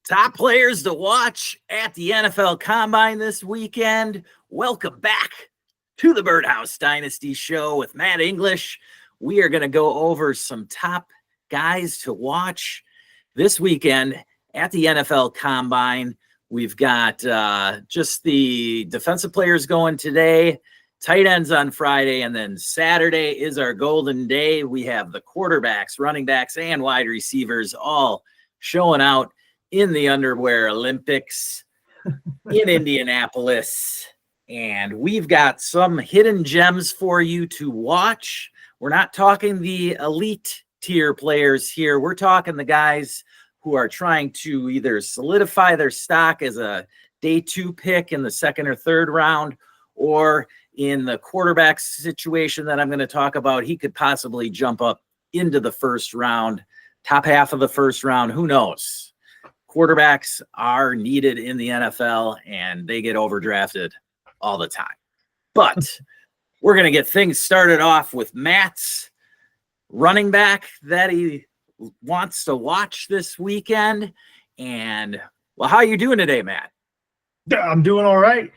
Top players to watch at the NFL Combine this weekend. Welcome back to the Birdhouse Dynasty Show with Matt English. We are going to go over some top guys to watch this weekend at the NFL Combine. We've got just the defensive players going today, tight ends on Friday, and then Saturday is our golden day. We have the quarterbacks, running backs, and wide receivers all showing out in the Underwear Olympics in Indianapolis. And we've got some hidden gems for you to watch. We're not talking the elite tier players here. We're talking the guys who are trying to either solidify their stock as a day 2 pick in the second or third round, or in the quarterback situation that I'm going to talk about, he could possibly jump up into the first round, top half of the first round. Who knows? Quarterbacks are needed in the NFL, and they get overdrafted all the time. But we're going to get things started off with Matt's running back that he wants to watch this weekend. And, well, how are you doing today, Matt? I'm doing all right.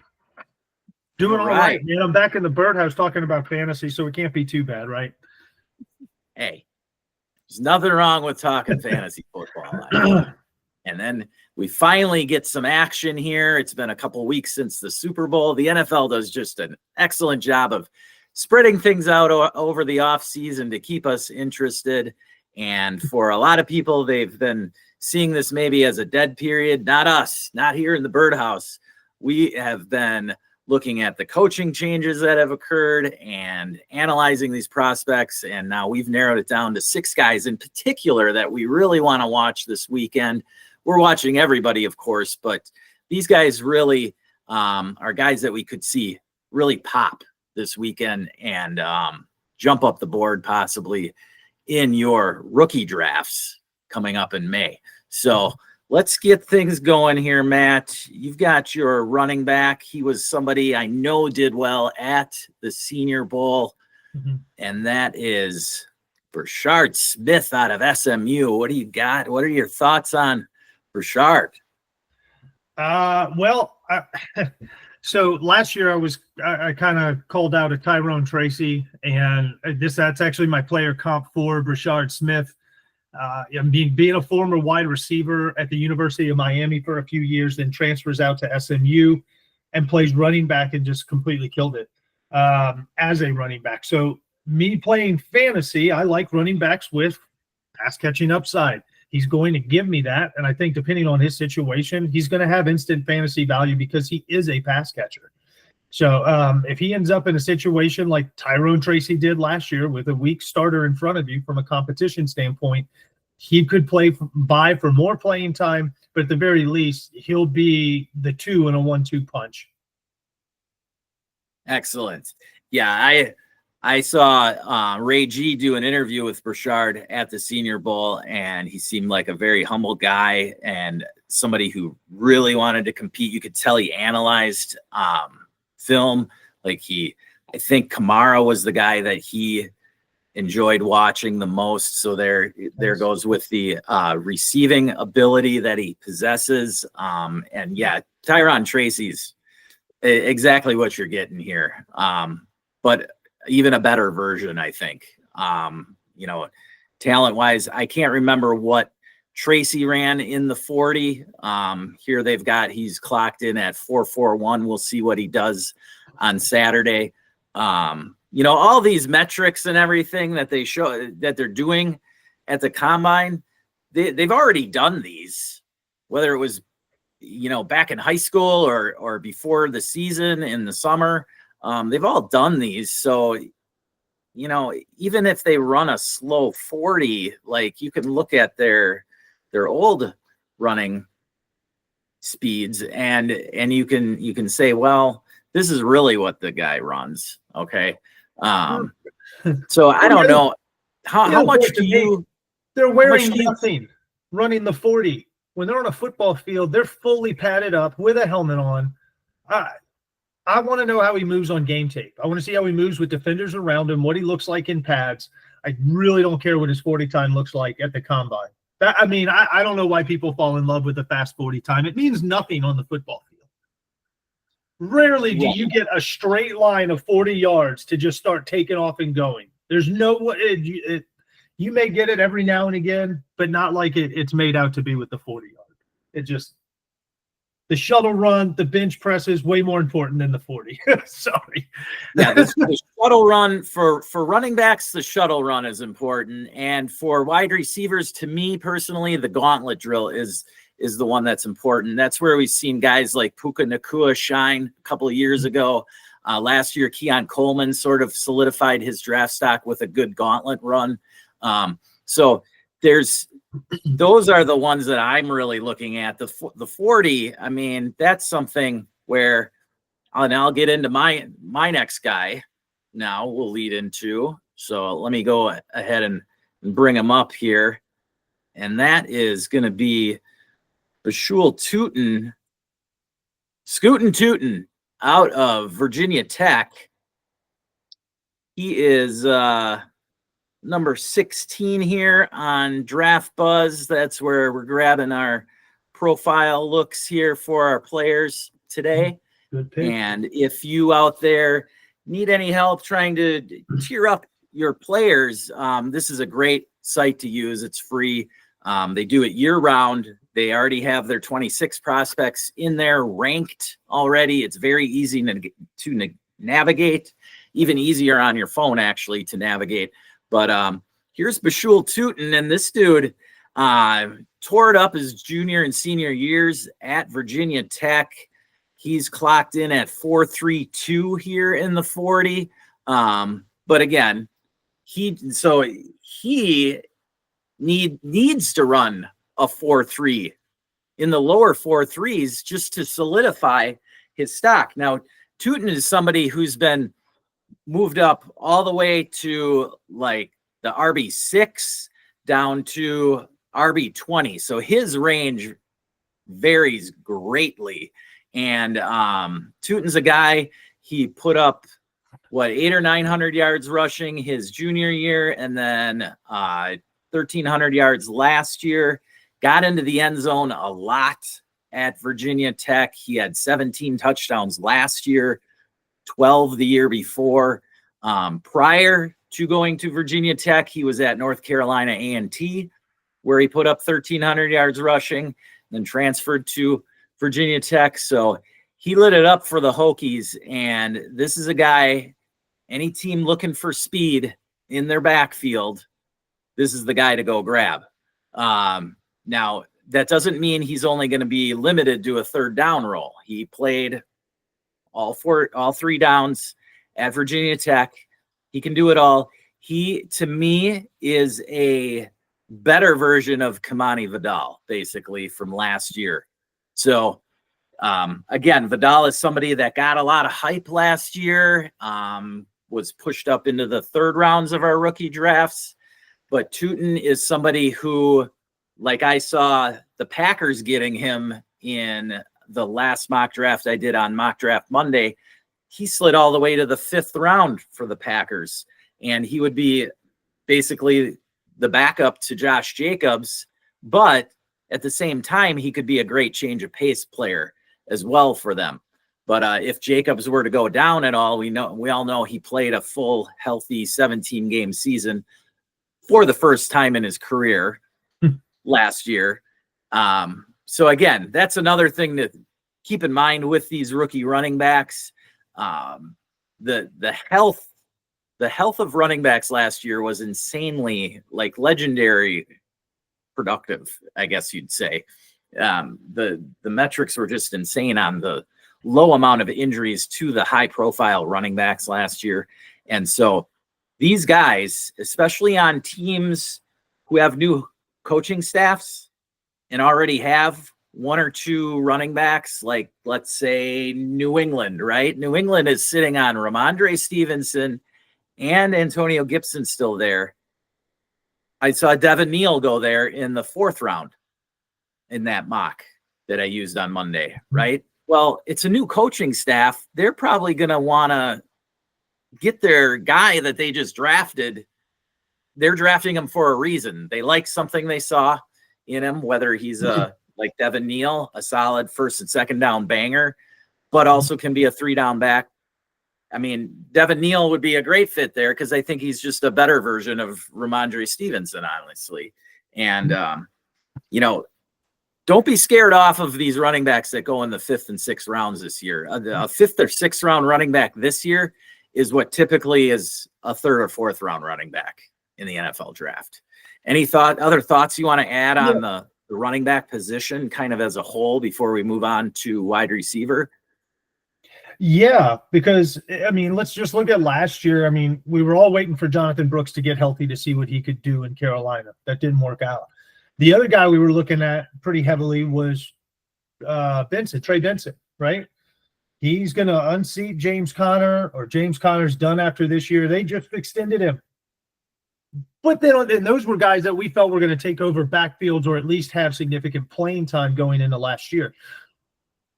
All right, man. I'm back in the birdhouse talking about fantasy, so it can't be too bad, right? Hey, there's nothing wrong with talking fantasy football. And then we finally get some action here. It's been a couple weeks since the Super Bowl. The NFL does just an excellent job of spreading things out over the offseason to keep us interested. And for a lot of people, they've been seeing this maybe as a dead period. Not us, not here in the birdhouse. We have been looking at the coaching changes that have occurred and analyzing these prospects. And now we've narrowed it down to 6 guys in particular that we really want to watch this weekend. We're watching everybody, of course, but these guys really are guys that we could see really pop this weekend and jump up the board possibly in your rookie drafts coming up in May. So let's get things going here, Matt. You've got your running back. He was somebody I know did well at the Senior Bowl, and that is Brashard Smith out of SMU. What do you got? What are your thoughts on Brashard? So last year I kind of called out a Tyrone Tracy, and that's actually my player comp for Brashard Smith. Being a former wide receiver at the University of Miami for a few years, then transfers out to SMU and plays running back and just completely killed it as a running back. So me playing fantasy, I like running backs with pass catching upside. He's going to give me that, and I think depending on his situation, he's going to have instant fantasy value because he is a pass catcher. So if he ends up in a situation like Tyrone Tracy did last year with a weak starter in front of you from a competition standpoint, he could buy for more playing time, but at the very least, he'll be the 2 in a 1-2 punch. Excellent. Yeah, I saw Ray G do an interview with Brashard at the Senior Bowl, and he seemed like a very humble guy and somebody who really wanted to compete. You could tell he analyzed film. I think Kamara was the guy that he enjoyed watching the most. So there goes with the receiving ability that he possesses. And yeah, Tyrone Tracy's exactly what you're getting here. But even a better version, I think. Talent-wise, I can't remember what Tracy ran in the 40. Here he's clocked in at 4.41. We'll see what he does on Saturday. All these metrics and everything that they show that they're doing at the Combine, they've already done these, whether it was, back in high school or before the season in the summer. They've all done these. So, even if they run a slow 40, you can look at their old running speeds and you can say, well, this is really what the guy runs. Okay. So I don't know how much do you, they're wearing nothing running the 40 when they're on a football field, they're fully padded up with a helmet on. I want to know how he moves on game tape. I want to see how he moves with defenders around him, what he looks like in pads. I really don't care what his 40 time looks like at the Combine. I don't know why people fall in love with the fast 40 time. It means nothing on the football field. Rarely do you get a straight line of 40 yards to just start taking off and going. There's no way. You may get it every now and again, but not like it's made out to be with the 40 yard. It just, the shuttle run, the bench press is way more important than the 40. Sorry. Yeah, the shuttle run for running backs, the shuttle run is important. And for wide receivers, to me personally, the gauntlet drill is the one that's important. That's where we've seen guys like Puka Nacua shine a couple of years ago. Last year, Keon Coleman sort of solidified his draft stock with a good gauntlet run. So those are the ones that I'm really looking at. The 40, I mean, that's something where, and I'll get into my next guy now we'll lead into. So let me go ahead and bring him up here. And that is going to be Bhayshul Tuten, Scootin' Tuten out of Virginia Tech. He is number 16 here on Draft Buzz. That's where we're grabbing our profile looks here for our players today. Good pick. And if you out there need any help trying to tier up your players, this is a great site to use. It's free. They do it year round. They already have their 26 prospects in there ranked already. It's very easy to navigate, even easier on your phone actually to navigate. But here's Bhayshul Tuten, and this dude tore it up his junior and senior years at Virginia Tech. He's clocked in at 4.32 here in the 40. But again, he needs to run a 4.3 in the lower 4.3s just to solidify his stock. Now, Tuten is somebody who's been moved up all the way to like the RB6 down to RB20. So his range varies greatly. And Tuten's a guy, he put up 800 or 900 yards rushing his junior year, and then 1,300 yards last year. Got into the end zone a lot at Virginia Tech. He had 17 touchdowns last year, 12 the year before. Prior to going to Virginia Tech, he was at North Carolina A&T, where he put up 1,300 yards rushing, then transferred to Virginia Tech. So he lit it up for the Hokies. And this is a guy, any team looking for speed in their backfield, this is the guy to go grab. Now, that doesn't mean he's only going to be limited to a third down role. He played all three downs at Virginia Tech. He can do it all. He, to me, is a better version of Kamani Vidal, basically, from last year. So, again, Vidal is somebody that got a lot of hype last year, was pushed up into the third rounds of our rookie drafts. But Tuten is somebody who, like I saw the Packers getting him in the last mock draft I did on Mock Draft Monday, he slid all the way to the 5th round for the Packers. And he would be basically the backup to Josh Jacobs. But at the same time, he could be a great change of pace player as well for them. But if Jacobs were to go down at all, we all know he played a full, healthy 17-game season for the first time in his career last year. So again, that's another thing to keep in mind with these rookie running backs. The health of running backs last year was insanely, like, legendary productive, I guess you'd say. The metrics were just insane on the low amount of injuries to the high profile running backs last year. And so these guys, especially on teams who have new coaching staffs and already have one or two running backs, like let's say New England, right? New England is sitting on Ramondre Stevenson and Antonio Gibson still there. I saw Devin Neal go there in the 4th round in that mock that I used on Monday, right? Well, it's a new coaching staff. They're probably going to want to get their guy that they just drafted. They're drafting him for a reason. They like something they saw in him, whether he's like Devin Neal, a solid first and second down banger, but also can be a 3-down back. I mean, Devin Neal would be a great fit there because I think he's just a better version of Ramondre Stevenson, honestly. And, don't be scared off of these running backs that go in the 5th and 6th rounds this year. A 5th or 6th round running back this year is what typically is a 3rd or 4th round running back in the NFL draft. Any other thoughts you want to add on the running back position kind of as a whole before we move on to wide receiver? Yeah, because, I mean, let's just look at last year. I mean, we were all waiting for Jonathan Brooks to get healthy to see what he could do in Carolina. That didn't work out. The other guy we were looking at pretty heavily was Trey Benson, right? He's going to unseat James Conner, or James Conner's done after this year. They just extended him. But then and those were guys that we felt were going to take over backfields or at least have significant playing time going into last year.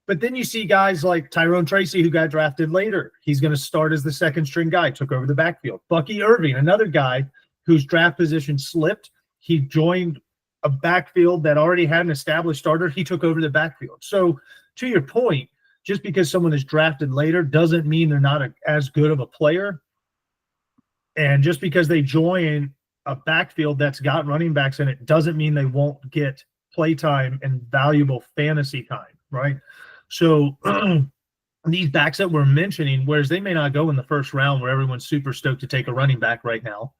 But then you see guys like Tyrone Tracy, who got drafted later. He's going to start as the second string guy, took over the backfield. Bucky Irving, another guy whose draft position slipped. He joined a backfield that already had an established starter. He took over the backfield. So to your point, just because someone is drafted later doesn't mean they're not as good of a player. And just because they join a backfield that's got running backs in it doesn't mean they won't get play time and valuable fantasy time, right? So these backs that we're mentioning, whereas they may not go in the first round where everyone's super stoked to take a running back right now,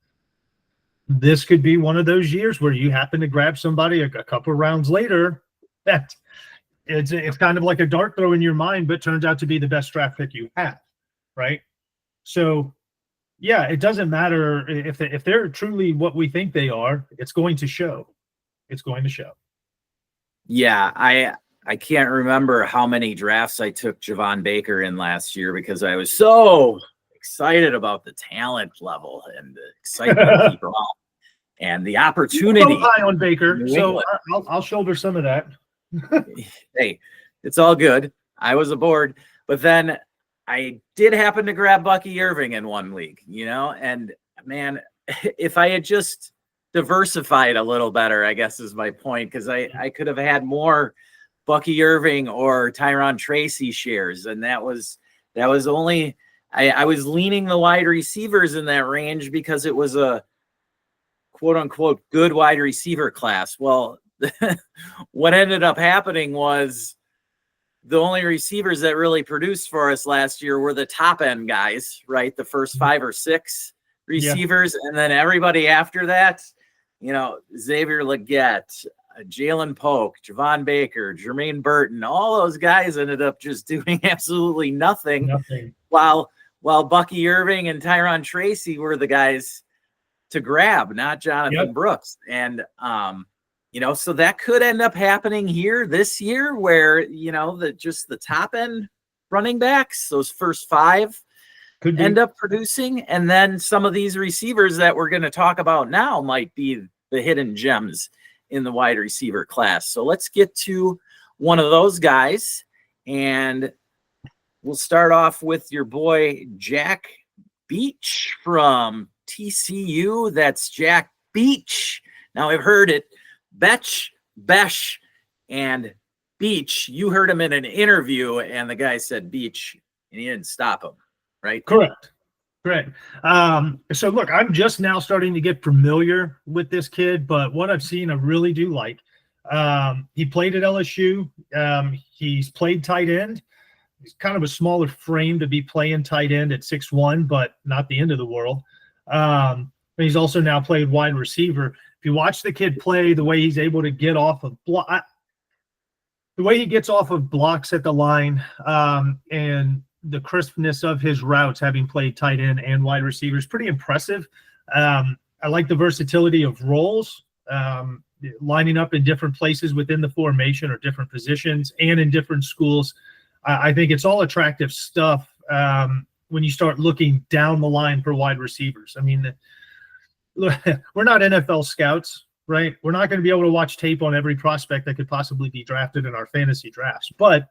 this could be one of those years where you happen to grab somebody a couple rounds later that it's kind of like a dart throw in your mind, but turns out to be the best draft pick you have, right? So, yeah, it doesn't matter if they're truly what we think they are. It's going to show. It's going to show. Yeah, I can't remember how many drafts I took Javon Baker in last year because I was so excited about the talent level and the excitement to keep around and the opportunity. So high on Baker, so I'll shoulder some of that. Hey, it's all good. I was aboard, but then I did happen to grab Bucky Irving in one league, and man, if I had just diversified a little better, I guess is my point, because I could have had more Bucky Irving or Tyrone Tracy shares, and that was only I was leaning the wide receivers in that range because it was a quote unquote good wide receiver class. Well, what ended up happening was the only receivers that really produced for us last year were the top end guys, right? The first 5 or 6 receivers. Yeah. And then everybody after that, Xavier Legette, Jalen Polk, Javon Baker, Jermaine Burton, all those guys ended up just doing absolutely nothing. While Bucky Irving and Tyrone Tracy were the guys to grab, not Jonathan Brooks. And, so that could end up happening here this year where, the top end running backs, those first 5 could end up producing. And then some of these receivers that we're going to talk about now might be the hidden gems in the wide receiver class. So let's get to one of those guys, and we'll start off with your boy, Jack Bech from TCU. That's Jack Bech. Now I've heard it. Bech, and Bech. You heard him in an interview, and the guy said Bech, and he didn't stop him, right? Correct. So look, I'm just now starting to get familiar with this kid, but what I've seen, I really do like. He played at LSU. He's played tight end. He's kind of a smaller frame to be playing tight end at 6'1", but not the end of the world. He's also now played wide receiver. If you watch the kid play, the way he's able to get off of the way he gets off of blocks at the line, and the crispness of his routes, having played tight end and wide receiver, is pretty impressive. I like the versatility of roles, lining up in different places within the formation or different positions and in different schools. I think it's all attractive stuff when you start looking down the line for wide receivers. I mean, look, we're not NFL scouts, right? We're not going to be able to watch tape on every prospect that could possibly be drafted in our fantasy drafts. But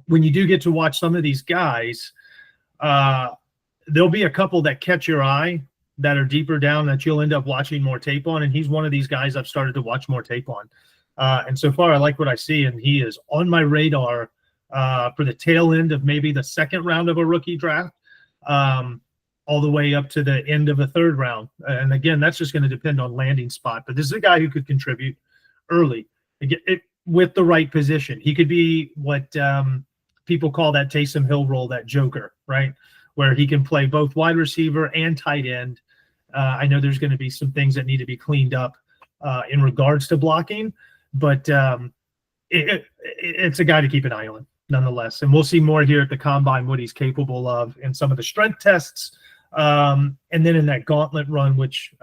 when you do get to watch some of these guys, there'll be a couple that catch your eye that are deeper down that you'll end up watching more tape on. And he's one of these guys I've started to watch more tape on. And so far, I like what I see, and he is on my radar for the tail end of maybe the second round of a rookie draft, all the way up to the end of the third round. And again, that's just going to depend on landing spot. But this is a guy who could contribute early with the right position. He could be what people call that Taysom Hill role, that joker, right? Where he can play both wide receiver and tight end. I know there's going to be some things that need to be cleaned up in regards to blocking, but it's a guy to keep an eye on nonetheless. And we'll see more here at the Combine, what he's capable of in some of the strength tests, and then in that gauntlet run, which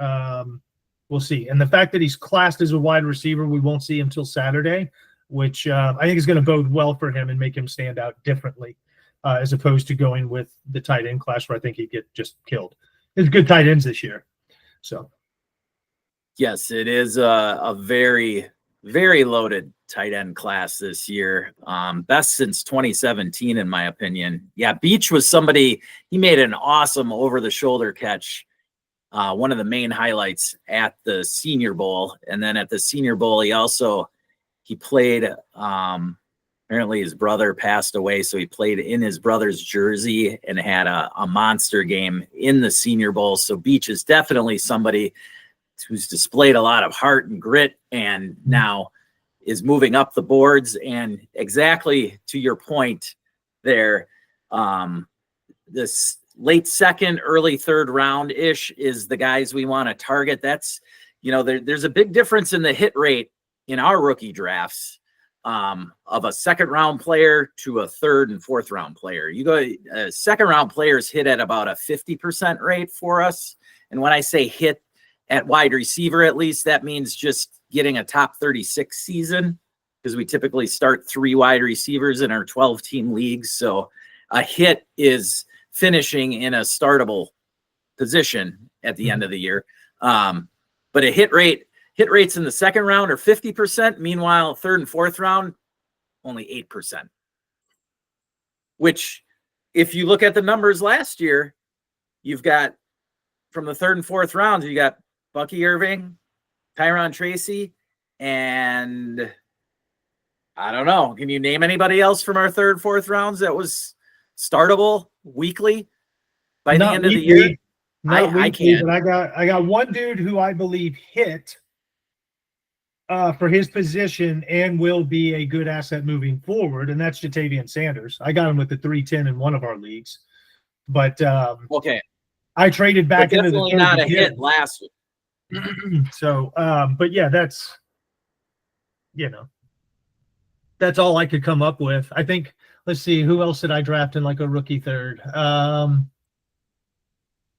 we'll see. And the fact that he's classed as a wide receiver, we won't see him till Saturday, which I think is going to bode well for him and make him stand out differently, as opposed to going with the tight end class where I think he'd get just killed. There's good tight ends this year. So, yes, it is a very, very loaded tight end class this year. Best since 2017, in my opinion. Yeah, Beach was somebody, he made an awesome over-the-shoulder catch, one of the main highlights at the Senior Bowl. And then at the Senior Bowl, he played, apparently his brother passed away, so he played in his brother's jersey and had a monster game in the Senior Bowl. So Beach is definitely somebody who's displayed a lot of heart and grit and now is moving up the boards. And exactly to your point there, this late second, early third round-ish is the guys we want to target. That's, there's a big difference in the hit rate in our rookie drafts of a second round player to a third and fourth round player. You go second round players hit at about a 50% rate for us. And when I say hit at wide receiver, at least, that means just getting a top 36 season, because we typically start 3 wide receivers in our 12-team leagues. So a hit is finishing in a startable position at the end of the year. But a hit rates in the second round are 50%. Meanwhile, third and fourth round, only 8%. Which, if you look at the numbers last year, you've got from the third and fourth rounds, you got Bucky Irving, Tyron Tracy, and I don't know. Can you name anybody else from our third, fourth rounds that was startable weekly by the end of the year? I can't. But I got one dude who I believe hit for his position and will be a good asset moving forward, and that's Jatavian Sanders. I got him with the 310 in one of our leagues, but okay, I traded back into the third not a hit last week. So, but yeah, that's that's all I could come up with. I think. Let's see, who else did I draft in like a rookie third?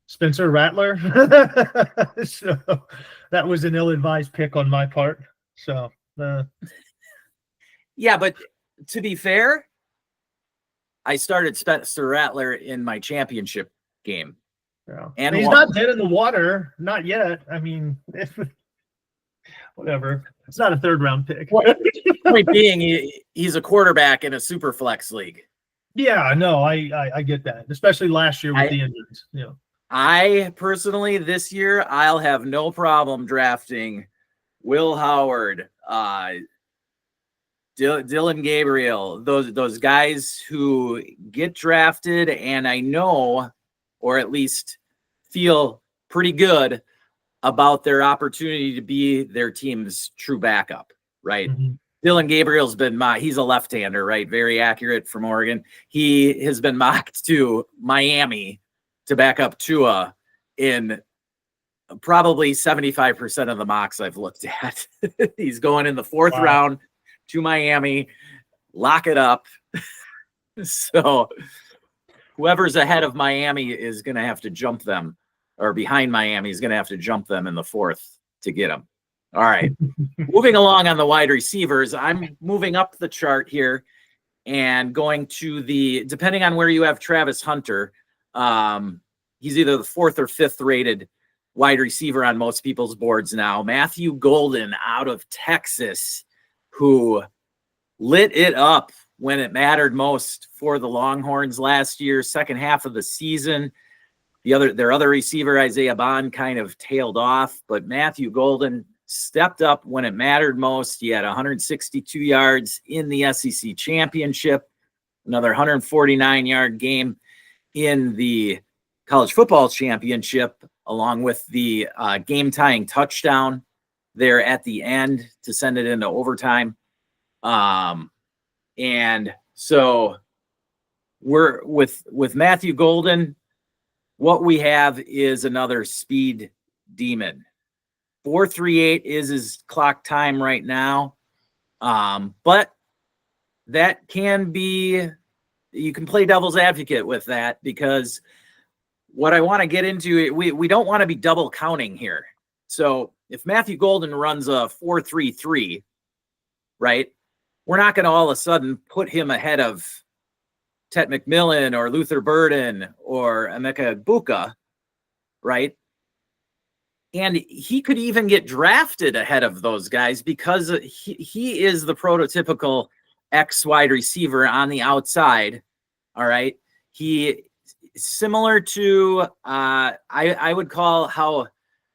Spencer Rattler. So that was an ill-advised pick on my part. So yeah, but to be fair, I started Spencer Rattler in my championship game. Yeah. And he's not dead in the water, not yet. I mean, whatever. It's not a third round pick. Point being, he's a quarterback in a super flex league. Yeah, no, I get that, especially last year with the injuries. Yeah. I personally, this year, I'll have no problem drafting Will Howard, Dylan Gabriel, those guys who get drafted, and I know, or at least feel pretty good about their opportunity to be their team's true backup, right? Mm-hmm. Dylan Gabriel's been he's a left-hander, right? Very accurate from Oregon. He has been mocked to Miami to back up Tua in probably 75% of the mocks I've looked at. He's going in the fourth round to Miami, lock it up. So whoever's ahead of Miami is going to have to jump them, or behind Miami is going to have to jump them in the fourth to get them. All right. Moving along on the wide receivers, I'm moving up the chart here and going to depending on where you have Travis Hunter, he's either the fourth or fifth rated wide receiver on most people's boards now. Matthew Golden out of Texas, who lit it up when it mattered most for the Longhorns last year, second half of the season. Their other receiver, Isaiah Bond, kind of tailed off, but Matthew Golden stepped up when it mattered most. He had 162 yards in the SEC championship, another 149-yard game in the college football championship, along with the game-tying touchdown there at the end to send it into overtime. And so we're with Matthew Golden, what we have is another speed demon. 4.38 is his clock time right now. But that can be, you can play devil's advocate with that, because what I want to get into, we don't want to be double counting here. So if Matthew Golden runs a 4.33, right, we're not going to all of a sudden put him ahead of Tet McMillan or Luther Burden or Emeka Egbuka, right? And he could even get drafted ahead of those guys because he is the prototypical X wide receiver on the outside. All right. He similar to I would call how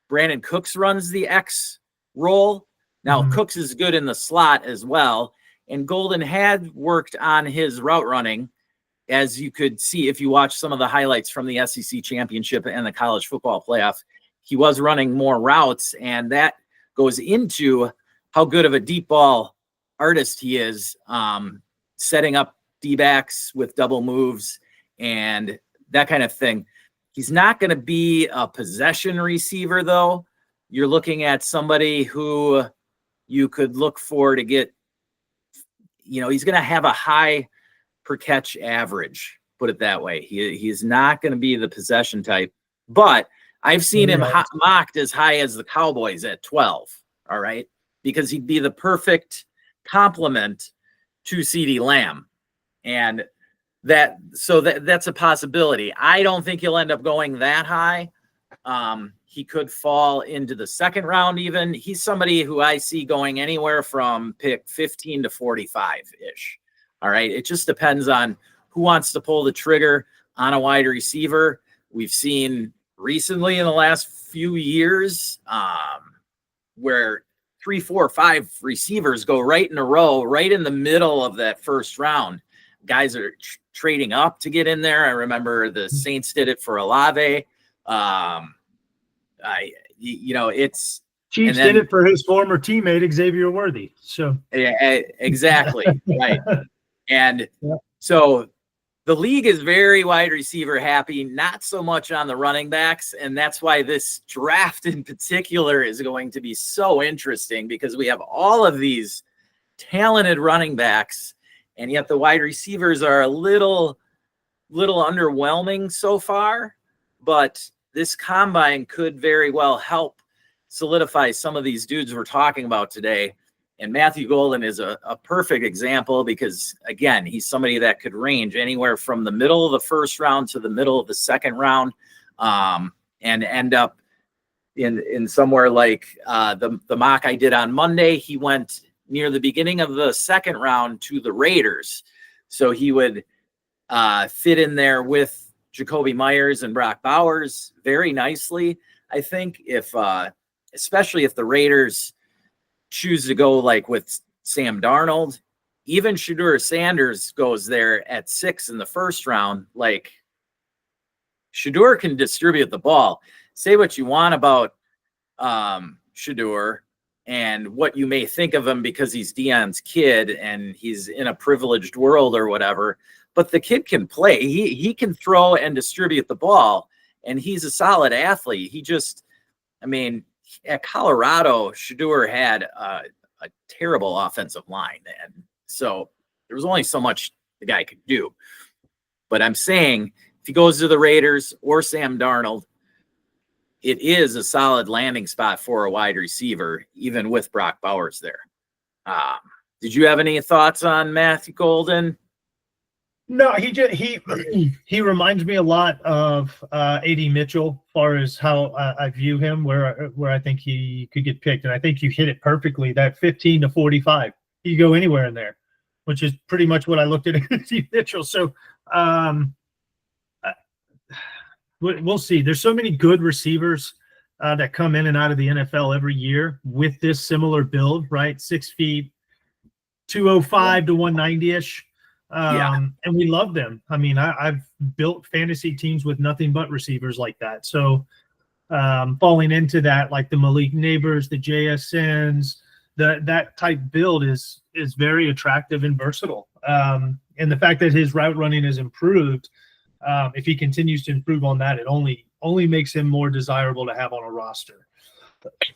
Brandon Cooks runs the X role. Now Cooks is good in the slot as well. And Golden had worked on his route running, as you could see if you watch some of the highlights from the SEC championship and the college football playoff. He was running more routes, and that goes into how good of a deep ball artist he is, setting up D-backs with double moves and that kind of thing. He's not going to be a possession receiver, though. You're looking at somebody who you could look for to get, he's going to have a high per catch average, put it that way. He's not going to be the possession type, but I've seen him mocked as high as the Cowboys at 12. All right. Because he'd be the perfect complement to CeeDee Lamb. And that's a possibility. I don't think he'll end up going that high. He could fall into the second round even. He's somebody who I see going anywhere from pick 15 to 45 ish. All right. It just depends on who wants to pull the trigger on a wide receiver. We've seen recently in the last few years where 3, 4, 5 receivers go right in a row, right in the middle of that first round. Guys are trading up to get in there. I remember the Saints did it for Olave. It's Chiefs did it for his former teammate Xavier Worthy. So yeah, exactly right. And so the league is very wide receiver happy, not so much on the running backs. And that's why this draft in particular is going to be so interesting, because we have all of these talented running backs, and yet the wide receivers are a little underwhelming so far. But this combine could very well help solidify some of these dudes we're talking about today. And Matthew Golden is a perfect example, because, again, he's somebody that could range anywhere from the middle of the first round to the middle of the second round, and end up in somewhere like the mock I did on Monday. He went near the beginning of the second round to the Raiders. So he would fit in there with Jacoby Myers and Brock Bowers very nicely. I think especially if the Raiders choose to go like with Sam Darnold, even Shedeur Sanders goes there at 6 in the first round. Like, Shedeur can distribute the ball. Say what you want about Shedeur and what you may think of him because he's Deion's kid and he's in a privileged world or whatever, but the kid can play. He can throw and distribute the ball, and he's a solid athlete. At Colorado, Shedeur had a terrible offensive line, and so there was only so much the guy could do. But I'm saying if he goes to the Raiders or Sam Darnold, it is a solid landing spot for a wide receiver, even with Brock Bowers there. Did you have any thoughts on Matthew Golden? No, he reminds me a lot of A.D. Mitchell as far as how I view him, where I think he could get picked. And I think you hit it perfectly, that 15 to 45. You go anywhere in there, which is pretty much what I looked at A.D. Mitchell. So we'll see. There's so many good receivers that come in and out of the NFL every year with this similar build, right? 6 feet, 205 to 190-ish. And we love them. I mean, I've built fantasy teams with nothing but receivers like that. So falling into that, like the Malik Neighbors, the JSNs, that type build is very attractive and versatile. And the fact that his route running has improved, if he continues to improve on that, it only makes him more desirable to have on a roster.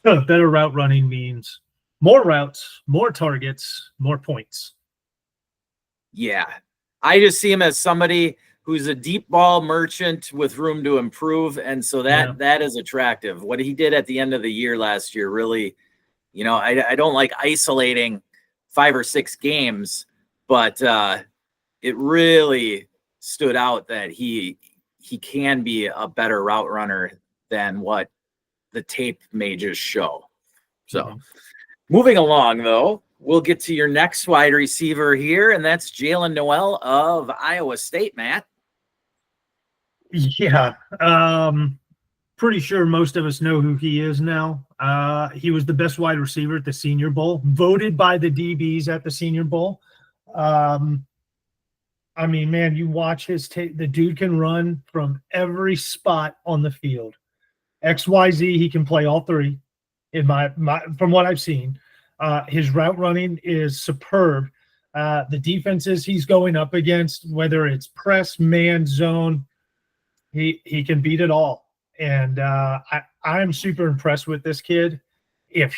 Better route running means more routes, more targets, more points. Yeah. I just see him as somebody who's a deep ball merchant with room to improve. And so that is attractive. What he did at the end of the year last year, really, you know, I don't like isolating 5 or 6 games, but it really stood out that he can be a better route runner than what the tape may just show. So moving along, though, we'll get to your next wide receiver here, and that's Jaylin Noel of Iowa State, Matt. Yeah. Pretty sure most of us know who he is now. He was the best wide receiver at the Senior Bowl, voted by the DBs at the Senior Bowl. I mean, man, you watch his tape. The dude can run from every spot on the field. XYZ, he can play all three. In my from what I've seen, his route running is superb. The defenses he's going up against, whether it's press, man, zone, he can beat it all. And I'm super impressed with this kid. If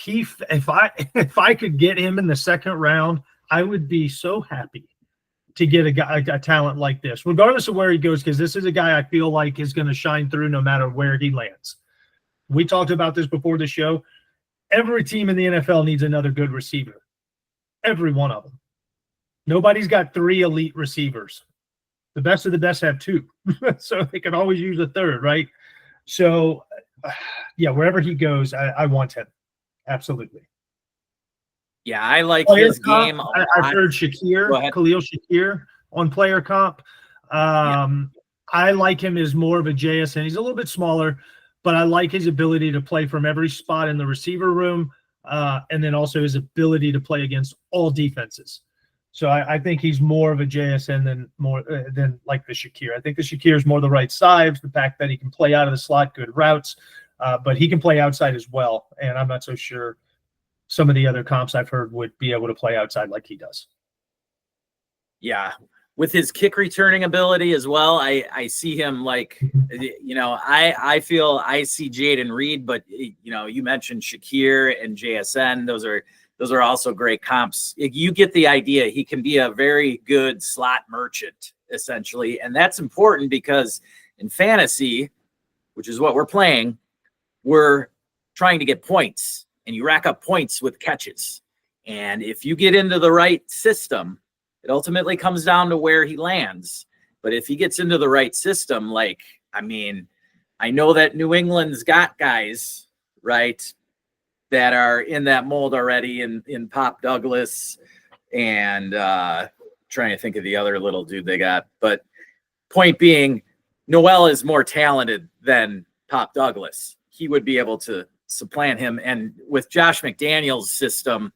I could get him in the second round, I would be so happy to get a talent like this, regardless of where he goes, because this is a guy I feel like is going to shine through no matter where he lands. We talked about this before the show. Every team in the NFL needs another good receiver. Every one of them. Nobody's got 3 elite receivers. The best of the best have 2. So they can always use a third, right? So, yeah, wherever he goes, I want him. Absolutely. Yeah, I like his game. I've heard Khalil Shakir on player comp. I like him as more of a JSN. He's a little bit smaller, but I like his ability to play from every spot in the receiver room, and then also his ability to play against all defenses. So I think he's more of a JSN than like the Shakir. I think the Shakir is more the right size, the fact that he can play out of the slot, good routes, but he can play outside as well. And I'm not so sure some of the other comps I've heard would be able to play outside like he does. Yeah. With his kick returning ability as well, I see him like, you know, I feel I see Jaden Reed, but, you know, you mentioned Shakir and JSN. Those are also great comps. You get the idea. He can be a very good slot merchant, essentially. And that's important because in fantasy, which is what we're playing, we're trying to get points. And you rack up points with catches. And if you get into the right system, it ultimately comes down to where he lands. But if he gets into the right system, like, I mean, I know that New England's got guys, right, that are in that mold already in Pop Douglas and trying to think of the other little dude they got. But point being, Noel is more talented than Pop Douglas. He would be able to supplant him. And with Josh McDaniel's system,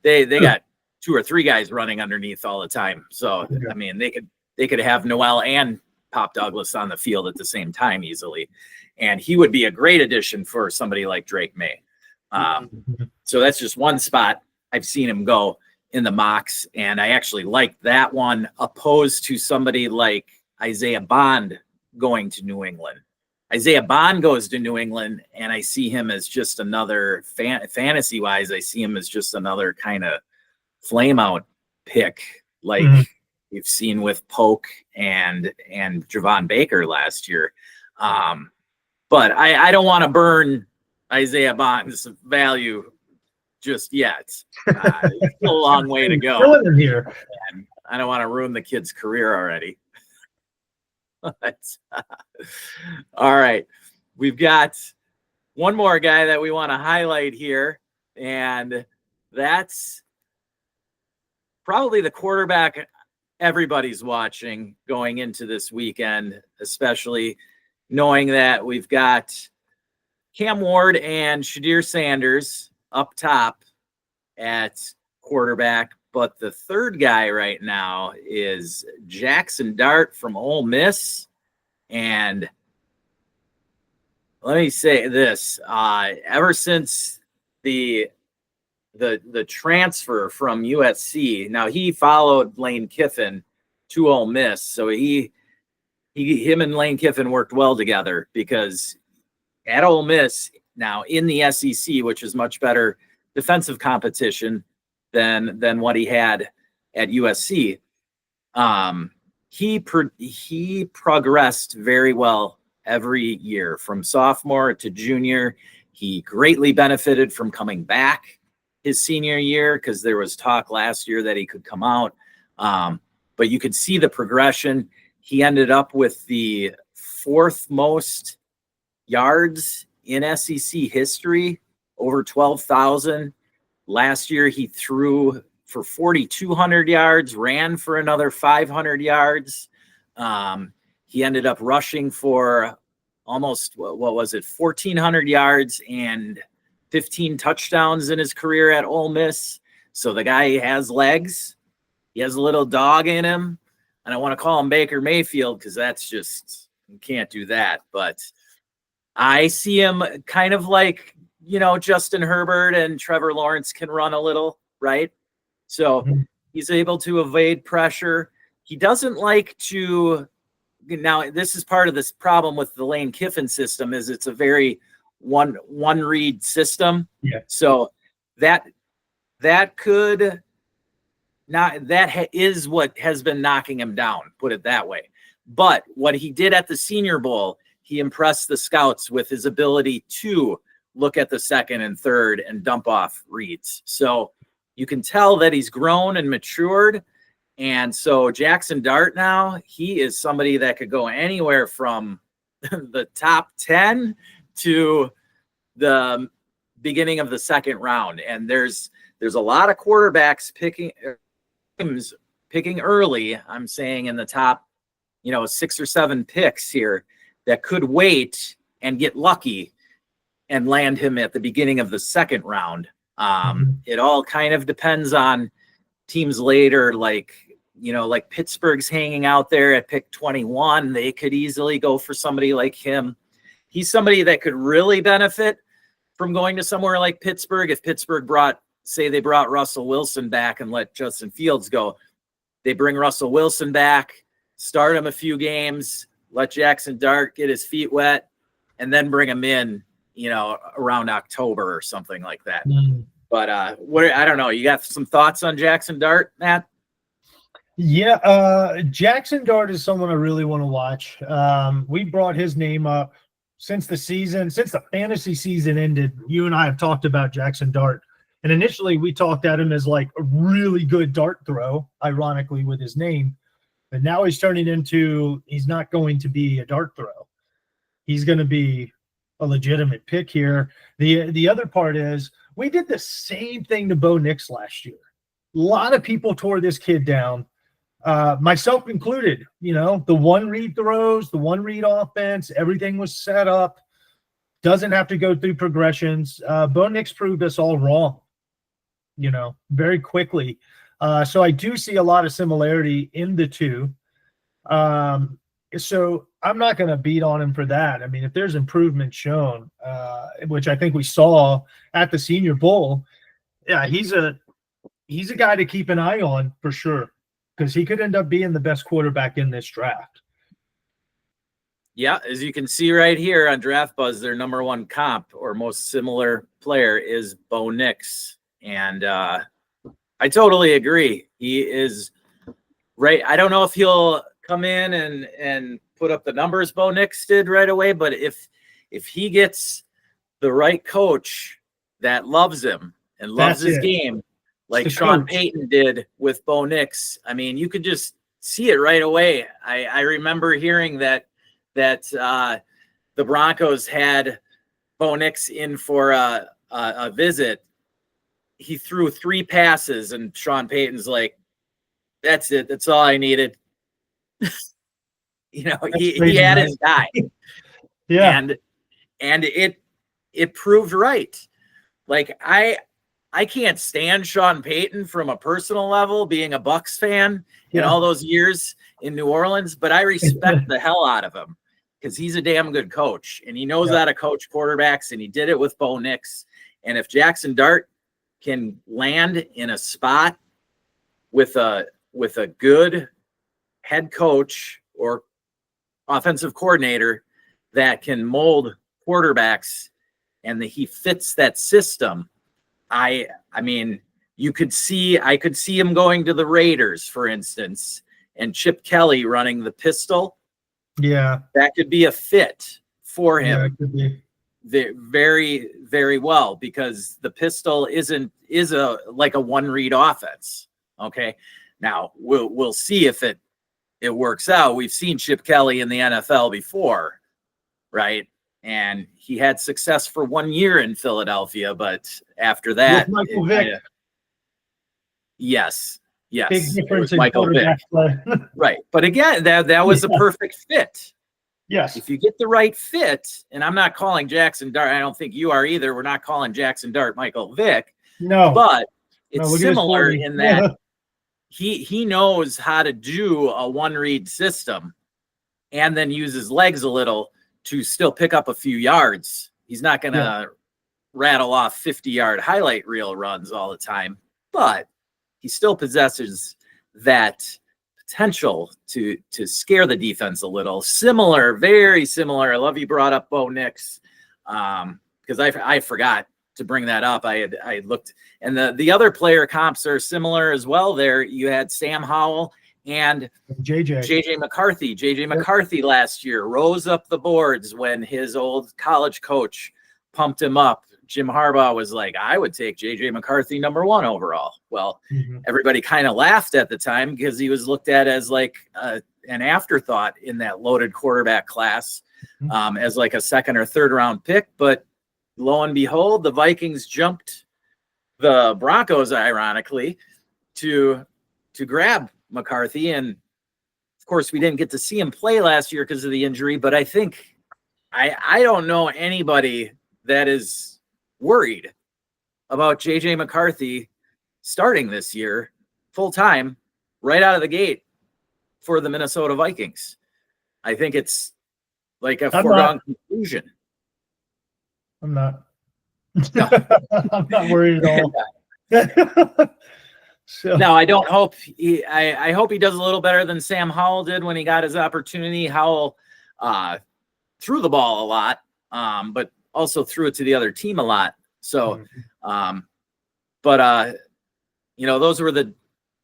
they got 2 or 3 guys running underneath all the time. So, I mean, they could have Noel and Pop Douglas on the field at the same time easily. And he would be a great addition for somebody like Drake May. So that's just one spot I've seen him go in the mocks. And I actually like that one opposed to somebody like Isaiah Bond going to New England. Isaiah Bond goes to New England, and I see him as just another fantasy-wise. I see him as just another kind of flame-out pick, like we've seen with Polk and Javon Baker last year. But I don't want to burn Isaiah Bond's value just yet. It's still a long way to go. Here. And I don't want to ruin the kid's career already. All right. We've got one more guy that we want to highlight here, and that's probably the quarterback everybody's watching going into this weekend, especially knowing that we've got Cam Ward and Shadir Sanders up top at quarterback. But the third guy right now is Jackson Dart from Ole Miss. And let me say this, ever since the transfer from USC, now he followed Lane Kiffin to Ole Miss. So him and Lane Kiffin worked well together, because at Ole Miss now in the SEC, which is much better defensive competition than what he had at USC, he progressed very well every year from sophomore to junior. He greatly benefited from coming back his senior year, because there was talk last year that he could come out. But you could see the progression. He ended up with the 4th most yards in SEC history, over 12,000. Last year, he threw for 4,200 yards, ran for another 500 yards. He ended up rushing for almost, what was it, 1,400 yards and 15 touchdowns in his career at Ole Miss. So the guy has legs. He has a little dog in him. And I want to call him Baker Mayfield, because that's just, you can't do that. But I see him kind of like, Justin Herbert and Trevor Lawrence can run a little, right? So he's able to evade pressure. He doesn't like to. Now, this is part of this problem with the Lane Kiffin system, is it's a very one read system. Yeah. So that could not, is what has been knocking him down, put it that way. But what he did at the Senior Bowl, he impressed the scouts with his ability to look at the second and third and dump off reads. So you can tell that he's grown and matured. And so Jackson Dart now, he is somebody that could go anywhere from the top 10 to the beginning of the second round. And there's a lot of quarterbacks picking early. I'm saying in the top, 6 or 7 picks here that could wait and get lucky and land him at the beginning of the second round. It all kind of depends on teams later, like Pittsburgh's hanging out there at pick 21. They could easily go for somebody like him. He's somebody that could really benefit from going to somewhere like Pittsburgh. If Pittsburgh brought Russell Wilson back and let Justin Fields go, they bring Russell Wilson back, start him a few games, let Jackson Dart get his feet wet, and then bring him in, around October or something like that. But I don't know. You got some thoughts on Jackson Dart, Matt? Yeah, Jackson Dart is someone I really want to watch. We brought his name up since the fantasy season ended. You and I have talked about Jackson Dart. And initially we talked at him as like a really good dart throw, ironically, with his name. But now he's turning into, he's not going to be a dart throw. He's going to be a legitimate pick here. The other part is we did the same thing to Bo Nix last year. A lot of people tore this kid down, myself included. The one read throws, the one read offense, everything was set up. Doesn't have to go through progressions. Bo Nix proved us all wrong, very quickly. So I do see a lot of similarity in the two. So I'm not going to beat on him for that. I mean, if there's improvement shown, which I think we saw at the Senior Bowl, yeah, he's a guy to keep an eye on for sure, because he could end up being the best quarterback in this draft. Yeah, as you can see right here on Draft Buzz, their number one comp or most similar player is Bo Nix. And I totally agree. He is right. I don't know if he'll come in and put up the numbers Bo Nix did right away, but if he gets the right coach that loves him and loves his game, like Sean Payton did with Bo Nix, I mean, you could just see it right away. I remember hearing that the Broncos had Bo Nix in for a visit. He threw 3 passes, and Sean Payton's like, "That's it. That's all I needed." He had his guy. Yeah, and it proved right. Like I can't stand Sean Payton from a personal level, being a Bucs fan in all those years in New Orleans, but I respect the hell out of him because he's a damn good coach and he knows how to coach quarterbacks, and he did it with Bo Nix. And if Jaxson Dart can land in a spot with a good head coach or offensive coordinator that can mold quarterbacks and that he fits that system, I mean, I could see him going to the Raiders, for instance, and Chip Kelly running the pistol. Yeah, that could be a fit for him. Yeah, it could be. Very, very well, because the pistol is a one read offense. Okay. Now we'll see if it works out. We've seen Chip Kelly in the NFL before, right? And he had success for 1 year in Philadelphia, but after that, with Michael Vick. Yes. Big difference in Michael Vick. play. Right. But again, that was a perfect fit. Yes. If you get the right fit, and I'm not calling Jaxson Dart, I don't think you are either. We're not calling Jaxson Dart Michael Vick. No. But it's similar in that Yeah. he knows how to do a one-read system and then use his legs a little to still pick up a few yards. He's not going to rattle off 50-yard highlight reel runs all the time, but he still possesses that potential to scare the defense a little. Similar, very similar. I love you brought up Bo Nix, because I forgot to bring that up. I had looked, and the other player comps are similar as well. There you had Sam Howell and JJ McCarthy. JJ McCarthy last year rose up the boards when his old college coach pumped him up. Jim Harbaugh was like, I would take JJ McCarthy number 1 overall. Well, everybody kind of laughed at the time because he was looked at as like an afterthought in that loaded quarterback class, as like a second or third round pick. But lo and behold, the Vikings jumped the Broncos, ironically, to grab McCarthy. And of course, we didn't get to see him play last year because of the injury. But I think I don't know anybody that is worried about JJ McCarthy starting this year full time right out of the gate for the Minnesota Vikings. I think it's like a foregone conclusion. I'm not. No. I'm not worried at all. So. No, I don't hope I hope he does a little better than Sam Howell did when he got his opportunity. Howell threw the ball a lot, but also threw it to the other team a lot. So, those were the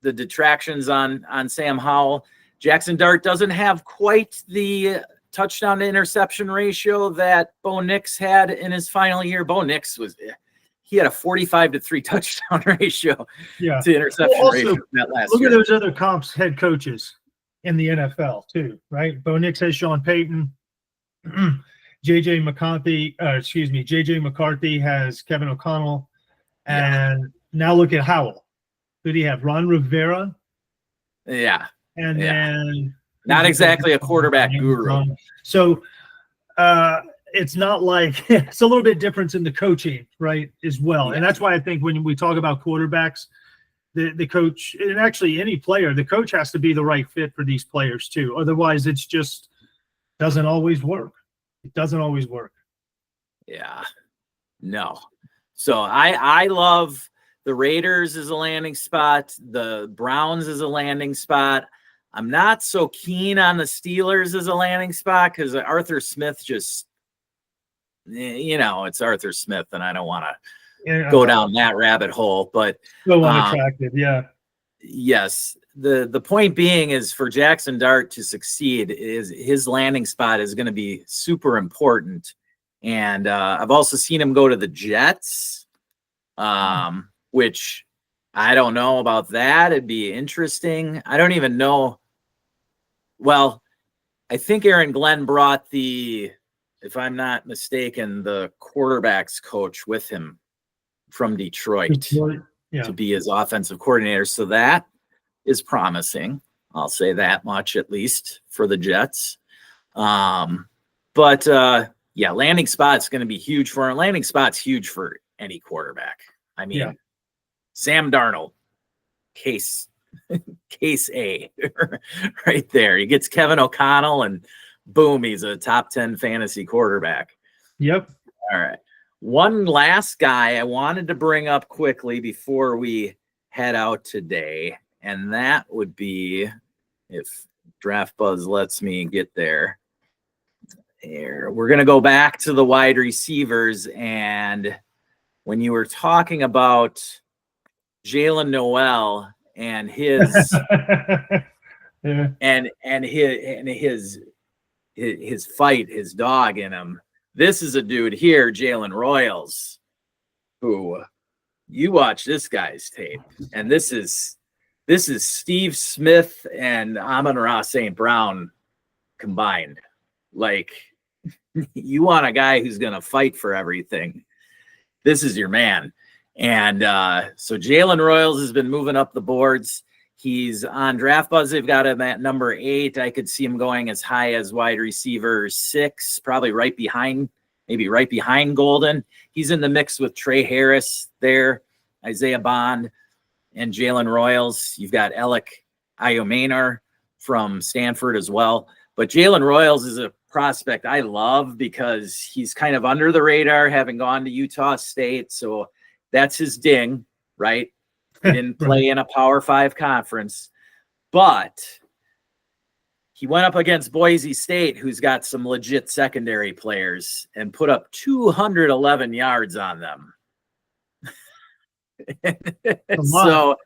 detractions on Sam Howell. Jaxson Dart doesn't have quite the touchdown to interception ratio that Bo Nix had in his final year. Bo Nix he had a 45-3 touchdown ratio to interception ratio that last year. Look at those other comps head coaches in the NFL too, right? Bo Nix has Sean Payton. JJ McCarthy has Kevin O'Connell. And now look at Howell. Who do you have? Ron Rivera? Yeah. And then not exactly a quarterback guru. So it's not like it's a little bit different in the coaching, right, as well. Yeah. And that's why I think when we talk about quarterbacks, the coach, and actually any player, the coach has to be the right fit for these players too. Otherwise, it's just doesn't always work. It doesn't always work. Yeah. No. So I love the Raiders as a landing spot. The Browns as a landing spot. I'm not so keen on the Steelers as a landing spot because Arthur Smith just, it's Arthur Smith, and I don't want to go down that rabbit hole. But so unattractive, Yes. The point being is for Jaxson Dart to succeed is his landing spot is going to be super important. And I've also seen him go to the Jets, which I don't know about that. It'd be interesting. I don't even know. Well, I think Aaron Glenn brought if I'm not mistaken, the quarterbacks coach with him from Detroit to be his offensive coordinator. So that is promising. I'll say that much, at least for the Jets. But Yeah, landing spot's going to be huge for him. Landing spot's huge for any quarterback. I mean, Sam Darnold, case A right there. He gets Kevin O'Connell and boom, he's a top 10 fantasy quarterback. Yep. All right. One last guy I wanted to bring up quickly before we head out today, and that would be, if Draft Buzz lets me get there. Here, we're going to go back to the wide receivers, and when you were talking about Jaylin Noel and his and his fight, his dog in him, this is a dude here, Jalen Royals, who you watch this guy's tape, and this is Steve Smith and Amon-Ra St. Brown combined. Like, you want a guy who's going to fight for everything. This is your man. And so Jalen Royals has been moving up the boards. He's on Draft Buzz. They've got him at number 8. I could see him going as high as wide receiver 6, probably maybe right behind Golden. He's in the mix with Trey Harris there, Isaiah Bond, and Jalen Royals. You've got Alec Iomanar from Stanford as well. But Jalen Royals is a prospect I love because he's kind of under the radar, having gone to Utah State. So that's his ding, right? He didn't play in a Power 5 conference, but he went up against Boise State, who's got some legit secondary players, and put up 211 yards on them. So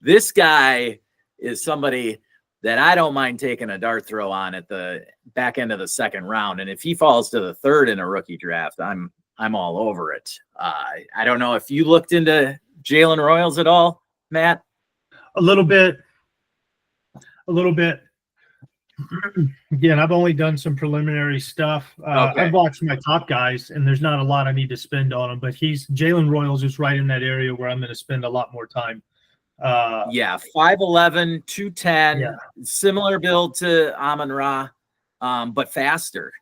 this guy is somebody that I don't mind taking a dart throw on at the back end of the second round. And if he falls to the 3rd in a rookie draft, I'm all over it. I don't know if you looked into Jalen Royals at all, Matt? A little bit. Again, I've only done some preliminary stuff. Okay. I've watched my top guys, and there's not a lot I need to spend on him, but Jalen Royals is right in that area where I'm going to spend a lot more time. 5'11", 210, similar build to Amon-Ra, but faster.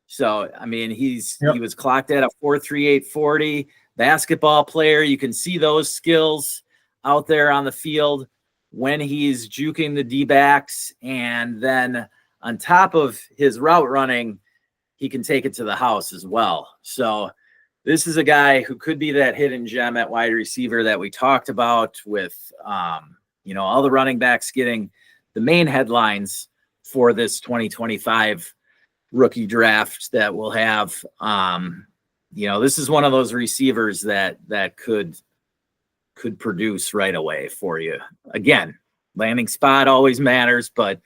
So, I mean, he was clocked at a 4.38 40 basketball player. You can see those skills out there on the field when he's juking the D-backs. And then on top of his route running, he can take it to the house as well. So this is a guy who could be that hidden gem at wide receiver that we talked about with, all the running backs getting the main headlines for this 2025 rookie draft that we'll have. This is one of those receivers that could produce right away for you. Again, landing spot always matters, but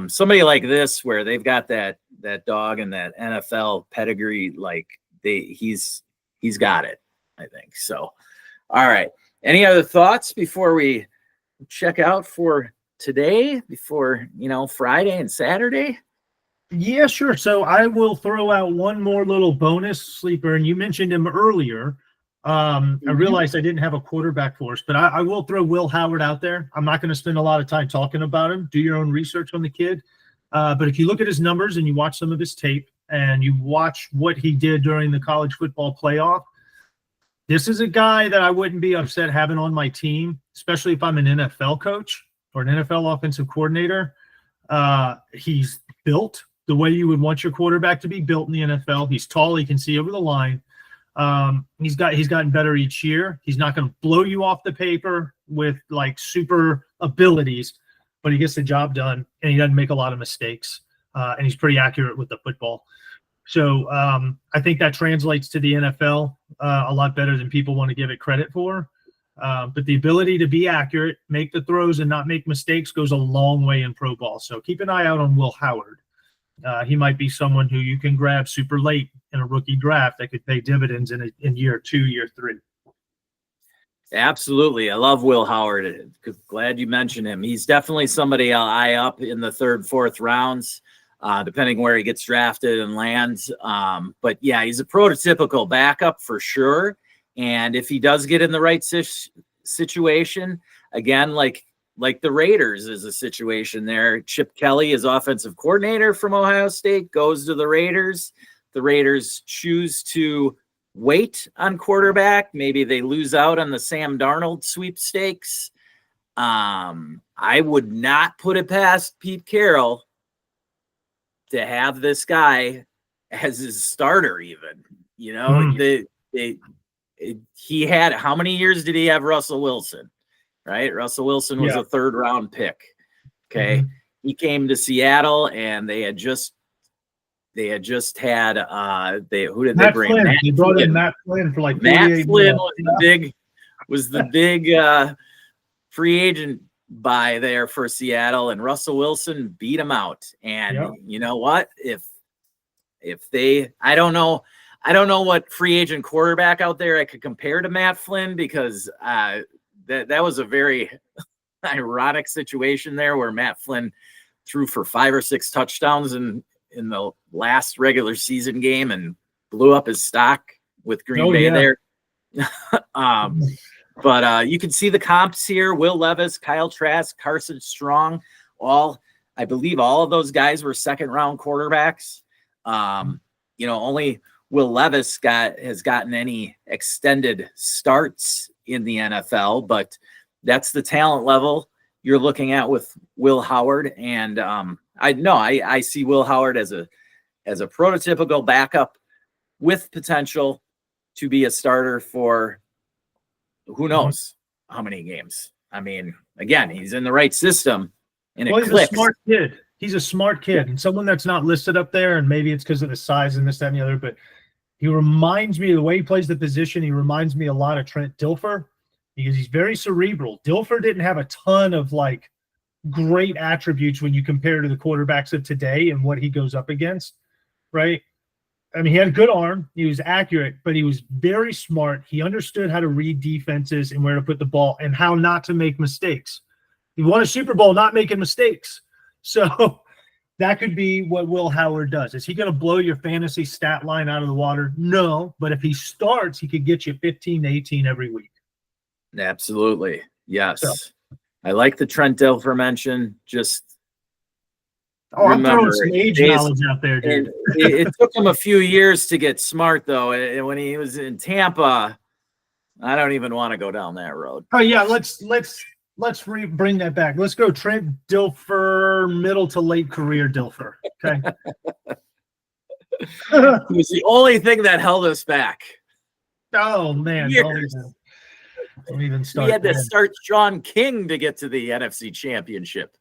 somebody like this where they've got that dog and that NFL pedigree, like he's got it, I think. So, all right. Any other thoughts before we check out for today, before, Friday and Saturday? Yeah, sure. So I will throw out one more little bonus sleeper, and you mentioned him earlier. I realized I didn't have a quarterback for us, but I will throw Will Howard out there. I'm not going to spend a lot of time talking about him. Do your own research on the kid. But if you look at his numbers and you watch some of his tape and you watch what he did during the college football playoff, this is a guy that I wouldn't be upset having on my team, especially if I'm an NFL coach or an NFL offensive coordinator. He's built the way you would want your quarterback to be built in the NFL. He's tall. He can see over the line. He's gotten better each year. He's not going to blow you off the paper with like super abilities, but he gets the job done and he doesn't make a lot of mistakes. And he's pretty accurate with the football. So I think that translates to the NFL a lot better than people want to give it credit for. But the ability to be accurate, make the throws, and not make mistakes goes a long way in pro ball. So keep an eye out on Will Howard. He might be someone who you can grab super late in a rookie draft that could pay dividends in year 2, year 3. Absolutely. I love Will Howard. Glad you mentioned him. He's definitely somebody I'll eye up in the 3rd, 4th rounds, depending where he gets drafted and lands. But yeah, he's a prototypical backup for sure. And if he does get in the right situation, again, like the Raiders is a situation there. Chip Kelly is offensive coordinator from Ohio State, goes to the Raiders, the Raiders choose to wait on quarterback, maybe they lose out on the Sam Darnold sweepstakes. I would not put it past Pete Carroll to have this guy as his starter even. He had, how many years did he have Russell Wilson? Right? Russell Wilson was a 3rd round pick. Okay. Mm-hmm. He came to Seattle and they had just had who did they bring? Flynn. They brought in Matt Flynn for like Matt Flynn was the big free agent buy there for Seattle, and Russell Wilson beat him out. And you know what? If they, I don't know what free agent quarterback out there I could compare to Matt Flynn, because that was a very ironic situation there where Matt Flynn threw for 5 or 6 touchdowns in the last regular season game and blew up his stock with Green Bay there. But you can see the comps here: Will Levis, Kyle Trask, Carson Strong. I believe all of those guys were 2nd round quarterbacks. Only Will Levis has gotten any extended starts in the NFL, but that's the talent level you're looking at with Will Howard. And I see Will Howard as a prototypical backup with potential to be a starter for who knows how many games. I mean, again, he's in the right system, and he's a smart kid. He's a smart kid, and someone that's not listed up there, and maybe it's because of the size and this, that, and the other, but he reminds me of the way he plays the position. He reminds me a lot of Trent Dilfer, because he's very cerebral. Dilfer didn't have a ton of like great attributes when you compare to the quarterbacks of today and what he goes up against, right? I mean, he had a good arm. He was accurate, but he was very smart. He understood how to read defenses and where to put the ball and how not to make mistakes. He won a Super Bowl not making mistakes. So that could be what Will Howard does. Is he going to blow your fantasy stat line out of the water? No, but if he starts, he could get you 15 to 18 every week. Absolutely. Yes. So, I like the Trent Dilfer mention. I'm throwing some age knowledge out there, dude. It took him a few years to get smart, though. And when he was in Tampa, I don't even want to go down that road. Oh yeah, let's bring that back. Let's go Trent Dilfer, middle to late career Dilfer. Okay. It was the only thing that held us back. Oh man. Don't even start. We had to start Sean King to get to the NFC Championship.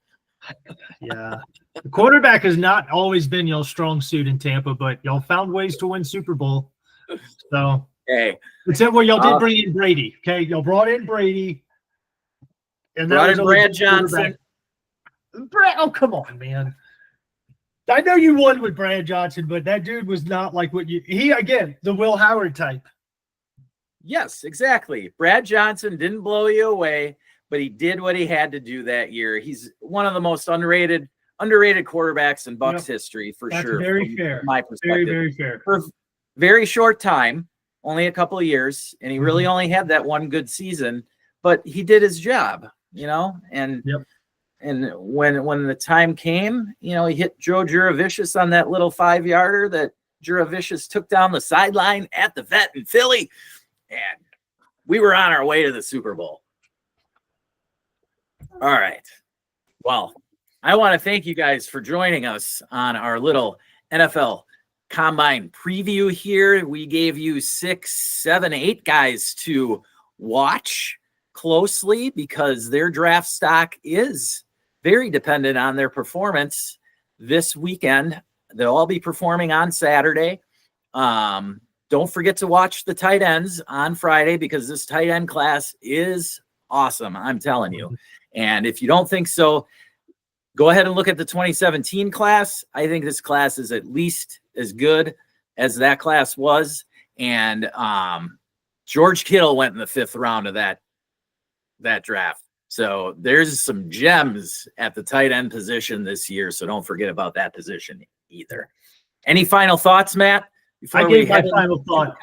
Yeah. The quarterback has not always been y'all's strong suit in Tampa, but y'all found ways to win Super Bowl. So, hey. Except y'all did bring in Brady. Okay. Y'all brought in Brady. And brought in Brad Johnson. Oh, come on, man. I know you won with Brad Johnson, but that dude was not like the Will Howard type. Yes, exactly. Brad Johnson didn't blow you away, but he did what he had to do that year. He's one of the most underrated quarterbacks in Bucs history, for sure. That's very fair. From my perspective. Very, very fair. For a very short time, only a couple of years, and he really only had that one good season, but he did his job, and and when the time came, he hit Joe Juravicius on that little 5-yarder that Juravicius took down the sideline at the Vet in Philly, and we were on our way to the Super Bowl. All right. Well, I want to thank you guys for joining us on our little NFL Combine preview here. We gave you 6, 7, 8 guys to watch closely because their draft stock is very dependent on their performance this weekend. They'll all be performing on Saturday. Don't forget to watch the tight ends on Friday because this tight end class is awesome. I'm telling you. And if you don't think so, go ahead and look at the 2017 class. I think this class is at least as good as that class was. And George Kittle went in the 5th round of that draft. So there's some gems at the tight end position this year. So don't forget about that position either. Any final thoughts, Matt? I gave my final thought.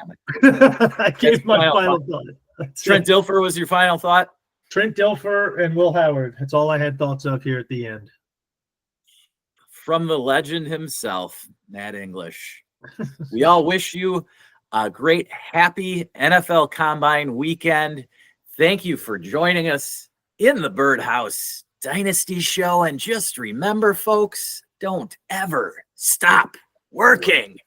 Trent Dilfer was your final thought? Trent Dilfer and Will Howard. That's all I had thoughts of here at the end. From the legend himself, Matt English. We all wish you a great, happy NFL Combine weekend. Thank you for joining us in the Birdhouse Dynasty Show. And just remember, folks, don't ever stop working.